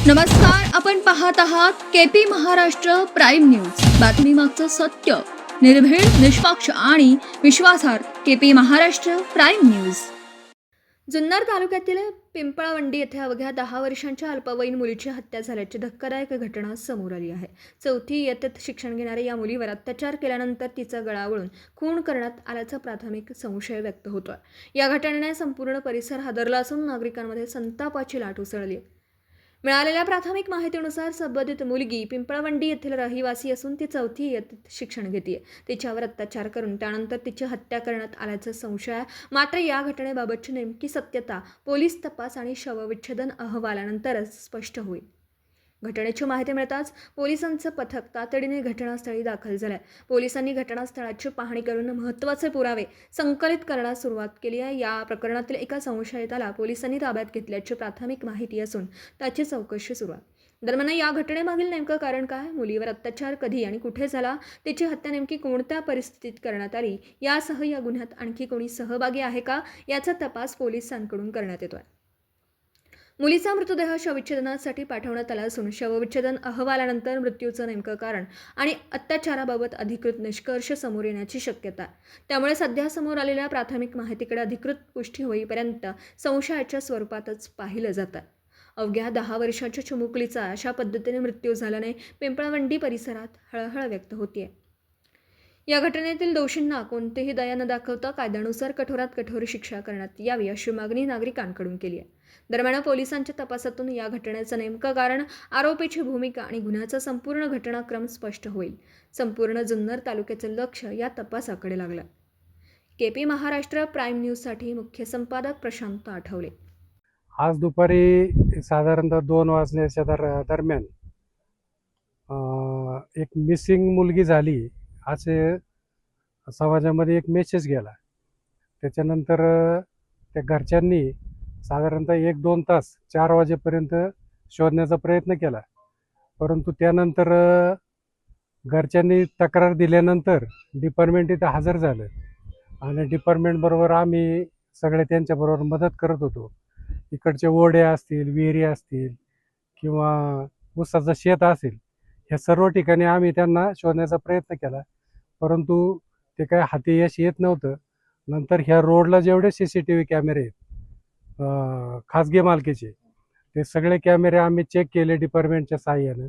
नमस्कार, आपण पाहत आहात केपी महाराष्ट्र प्राईम न्यूज। बातमी मागचं सत्य, निर्भीड, निष्पक्ष आणि विश्वासार्ह। KP Maharashtra prime news. Junnar तालुक्यातील पिंपळावंडी येथे अवघ्या 10 वर्षांच्या अल्पवयीन मुलीची हत्या झाल्याची धक्कादायक घटना समोर आली आहे। चौथी इयत्तेत शिक्षण घेणाऱ्या या मुलीवर अत्याचार केल्यानंतर तिचा गळा वळून खून करण्यात आल्याचा प्राथमिक संशय व्यक्त होतोय। या घटनेने संपूर्ण परिसर हादरला असून नागरिकांमध्ये संतापाची लाट उसळली आहे। मिळालेल्या प्राथमिक माहितीनुसार संबंधित मुलगी पिंपळावंडी येथील रहिवासी असून ती चौथी इयत्तेत शिक्षण घेते। तिच्यावर अत्याचार करून त्यानंतर तिची हत्या करण्यात आल्याचा संशय आहे। मात्र या घटनेबाबतची नेमकी सत्यता पोलीस तपास आणि शवविच्छेदन अहवालानंतरच स्पष्ट होईल। घटनेची माहिती मिळताच पोलिसांचं पथक तातडीने घटनास्थळी दाखल झालंय। पोलिसांनी घटनास्थळाची पाहणी करून महत्त्वाचे पुरावे संकलित करण्यास सुरुवात केली आहे। या प्रकरणातील एका संशयिताला पोलिसांनी ताब्यात घेतल्याची प्राथमिक माहिती असून त्याची चौकशी सुरू आहे। दरम्यान या घटनेमागील नेमकं कारण काय, मुलीवर अत्याचार कधी आणि कुठे झाला, तिची हत्या नेमकी कोणत्या परिस्थितीत करण्यात आली, यासह या गुन्ह्यात आणखी कोणी सहभागी आहे का, याचा तपास पोलिसांकडून करण्यात येतोय। मुलीचा मृतदेह शवविच्छेदनासाठी पाठवण्यात आला असून शवविच्छेदन अहवालानंतर मृत्यूचं नेमकं कारण आणि अत्याचाराबाबत अधिकृत निष्कर्ष समोर येण्याची शक्यता आहे। त्यामुळे सध्या समोर आलेल्या प्राथमिक माहितीकडे अधिकृत पुष्टी होईपर्यंत संशयाच्या स्वरूपातच पाहिलं जातं। अवघ्या 10 वर्षाच्या चिमुकलीचा अशा पद्धतीने मृत्यू झाल्याने पिंपळावंडी परिसरात हळहळ व्यक्त होतीये। या घटनेतील दोषींना कोणतीही दया न दाखवता कायद्यानुसार कठोरात कठोर शिक्षा करण्यात यावी अशी मागणी नागरिकांकडून केली आहे। दरम्यान पोलिसांच्या तपासातून या घटनेचं नेमकं कारण, आरोपीची भूमिका आणि गुन्ह्याचा संपूर्ण घटनाक्रम स्पष्ट होईल। संपूर्ण जुन्नर तालुक्याचे लक्ष या तपासाकडे लागलं। केपी महाराष्ट्र प्राईम न्यूजसाठी मुख्य संपादक प्रशांत आठवले। आज दुपारी साधारणतः 2 वाजण्याच्या दरम्यान एक मिसिंग मुलगी झाली असे समाजामध्ये एक मेसेज गेला। त्याच्यानंतर त्या घरच्यांनी साधारणतः 1-2 तास 4 वाजेपर्यंत शोधण्याचा प्रयत्न केला, परंतु त्यानंतर घरच्यांनी तक्रार दिल्यानंतर डिपार्टमेंट इथं हजर झालं आणि डिपार्टमेंटबरोबर आम्ही सगळे त्यांच्याबरोबर मदत करत होतो। इकडचे ओढे असतील, विहिरी असतील किंवा ऊसाचं शेत असेल, ह्या सर्व ठिकाणी आम्ही त्यांना शोधण्याचा प्रयत्न केला, परंतु ते काय हाती यश येत नव्हतं। नंतर ह्या रोडला जेवढे CCTV कॅमेरे आहेत खाजगी मालकीचे, ते सगळे कॅमेरे आम्ही चेक केले डिपार्टमेंटच्या साहाय्यानं,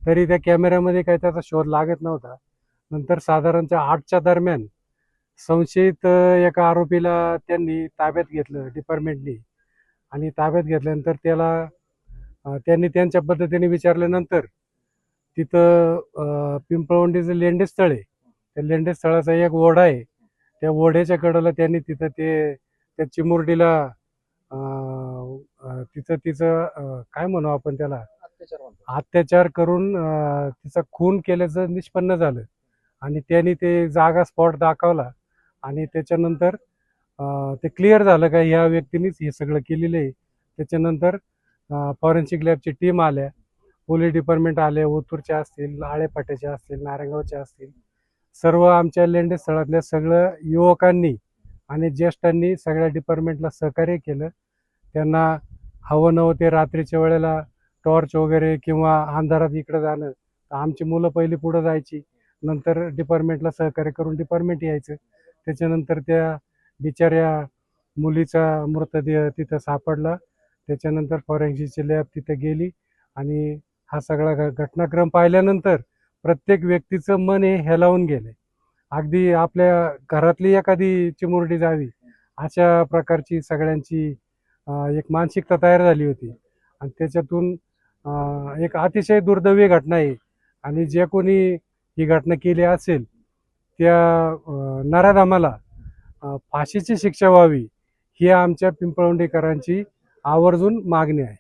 तरी त्या कॅमेऱ्यामध्ये काही त्याचा शोध लागत नव्हता। नंतर साधारणतः 8च्या दरम्यान संशयित एका आरोपीला त्यांनी ताब्यात घेतलं डिपार्टमेंटनी, आणि ताब्यात घेतल्यानंतर त्यांनी त्यांच्या पद्धतीने विचारल्यानंतर तिथं पिंपळवंडीचं लेंडेस्थळ आहे, त्या लेंडेस्थळाचा एक ओढा आहे, त्या ओढ्याच्या कडेला त्यांनी तिथं त्या चिमुरडीला तिचं काय म्हणू आपण त्याला, अत्याचार करून तिचा खून केल्याचं निष्पन्न झालं। आणि त्यांनी ते जागा स्पॉट दाखवला आणि त्याच्यानंतर ते क्लिअर झालं का ह्या व्यक्तीनेच हे सगळं केलेलं आहे। त्याच्यानंतर फॉरेन्सिक लॅबची टीम आल्या, पोलीस डिपार्टमेंट आले, ओतूरच्या असतील, आळेपाट्याच्या असतील, नारायणगावच्या असतील, सर्व आमच्या लेंडेस्थळातल्या सगळं युवकांनी आणि ज्येष्ठांनी सगळ्या डिपार्टमेंटला सहकार्य केलं। त्यांना हवं नव्हतं ते रात्रीच्या वेळेला टॉर्च वगैरे किंवा अंधारात इकडं जाणं, तर आमची मुलं पहिली पुढं जायची, नंतर डिपार्टमेंटला सहकार्य करून डिपार्टमेंट यायचं। त्याच्यानंतर त्या बिचाऱ्या मुलीचा मृतदेह तिथं सापडला। त्याच्यानंतर फॉरेन्सिकची लॅब तिथं गेली आणि हा सगळा घटनाक्रम पाहिल्यानंतर प्रत्येक व्यक्तीचं मन हे हेलावून गेले। अगदी आपल्या घरातली एखादी चिमुरडी जावी अशा प्रकारची सगळ्यांची एक मानसिकता तयार झाली होती। आणि त्याच्यातून एक अतिशय दुर्दैवी घटना आहे, आणि जे कोणी ही घटना केली असेल त्या नराधमाला फाशीची शिक्षा व्हावी ही आमच्या पिंपळवंडीकरांची आवर्जून मागणी आहे।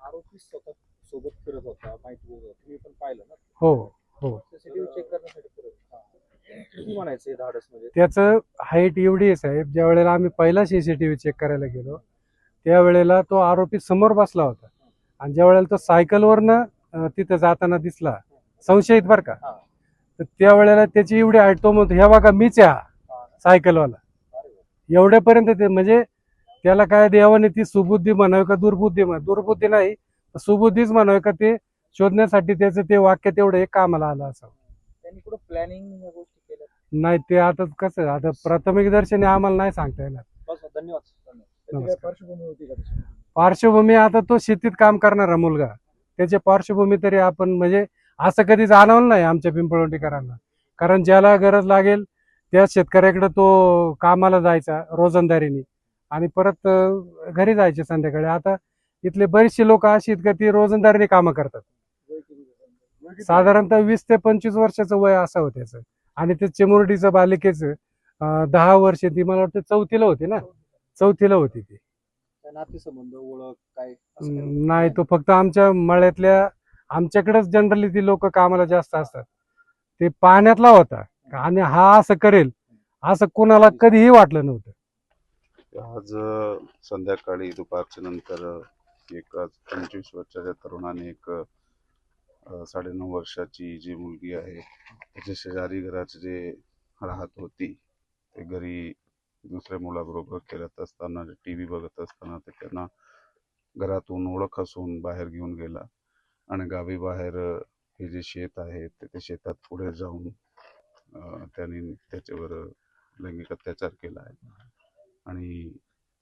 आरोपी स्वतः सोबत फिरत होता, माहिती तुम्ही पण पाहिलं ना? हो हो, सीसीटीव्ही चेक करण्यासाठी फिरत किती म्हणायचं धाडस म्हणजे? त्याचं हाईट एवढी आहे साहेब, ज्या वेळेला आम्ही पहिला CCTV चेक करायला गेलो त्यावेळेला तो आरोपी समोर बसला होता, आणि ज्या वेळेला तो सायकलवरनं तिथं जाताना दिसला संशयित बरं का, तर त्यावेळेला त्याची एवढी हाईट, तो म्हणतो ह्या बघा मीच आहे सायकलवाला, एवढ्यापर्यंत ते म्हणजे त्याला काय देवाने ती सुबुद्धी म्हणावी का दुर्बुद्धी नाही, सुबुद्धीच म्हणावं का ते शोधण्यासाठी त्याचं ते वाक्य तेवढं एक कामाला आलं असावं. त्यांनी कुठं प्लॅनिंग या गोष्टी केल्या? नाही ते आता कसं आता प्राथमिक दर्शनी आम्हाला नाही सांगता येणार. बस धन्यवाद. त्याची काय नमस्कार. पार्श्वभूमी होती का त्याच्यामध्ये? पार्श्वभूमी आता तो शेतीत काम करणारा मुलगा, त्याची पार्श्वभूमी तरी आपण म्हणजे असं कधी जाणवलं नाही आमच्या पिंपळवंडीकरांना. कारण ज्याला गरज लागेल त्या शेतकऱ्याकडे तो कामाला जायचा रोजंदारीने आणि परत घरी जायचे संध्याकाळी. आता इथले बरेचसे लोक अशी आहेत का ती रोजंदारीने कामं करतात. वय किती त्याचं? साधारणतः 20 ते 25 वर्षाचं वय असावं त्याचं. आणि ते चिमुरडीचं बालिकेचं 10 वर्ष, ती मला वाटतं चौथीला होती ना, चौथीला होती ती. काय नातेसंबंध, ओळख काय असं काय? नाही, तो फक्त आमच्या मळ्यातल्या आमच्याकडेच जनरली ती लोक कामाला जास्त असतात. ते पाण्यातला होता आणि हा असं करेल असं कोणाला कधीही वाटलं नव्हतं. आज संध्याकाळी दुपारच्या नंतर एक 25 वर्षाच्या तरुणाने एक 9.5 वर्षाची जी मुलगी आहे त्याच्या शेजारी घरात जे राहत होती, ते घरी दुसऱ्या मुलाबरोबर खेळत असताना टी व्ही बघत असताना ते त्यांना घरातून ओळख असून बाहेर घेऊन गेला आणि गावी बाहेर हे जे शेत आहे ते शेतात पुढे जाऊन त्यांनी त्याच्यावर लैंगिक अत्याचार केला आहे आणि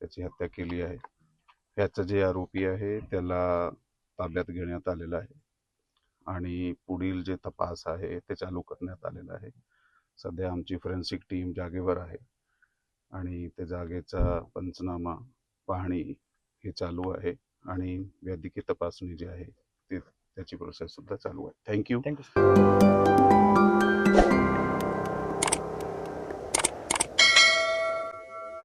त्याची हत्या केली आहे. ह्याचं जे आरोपी आहे त्याला ताब्यात घेण्यात आलेलं आहे आणि पुढील जे तपास आहे ते चालू करण्यात आलेला आहे. सध्या आमची फॉरेन्सिक टीम जागेवर आहे आणि त्या जागेचा पंचनामा पाहणी हे चालू आहे आणि वैद्यकीय तपासणी जी आहे त्याची प्रोसेस सुद्धा चालू आहे. थँक्यू.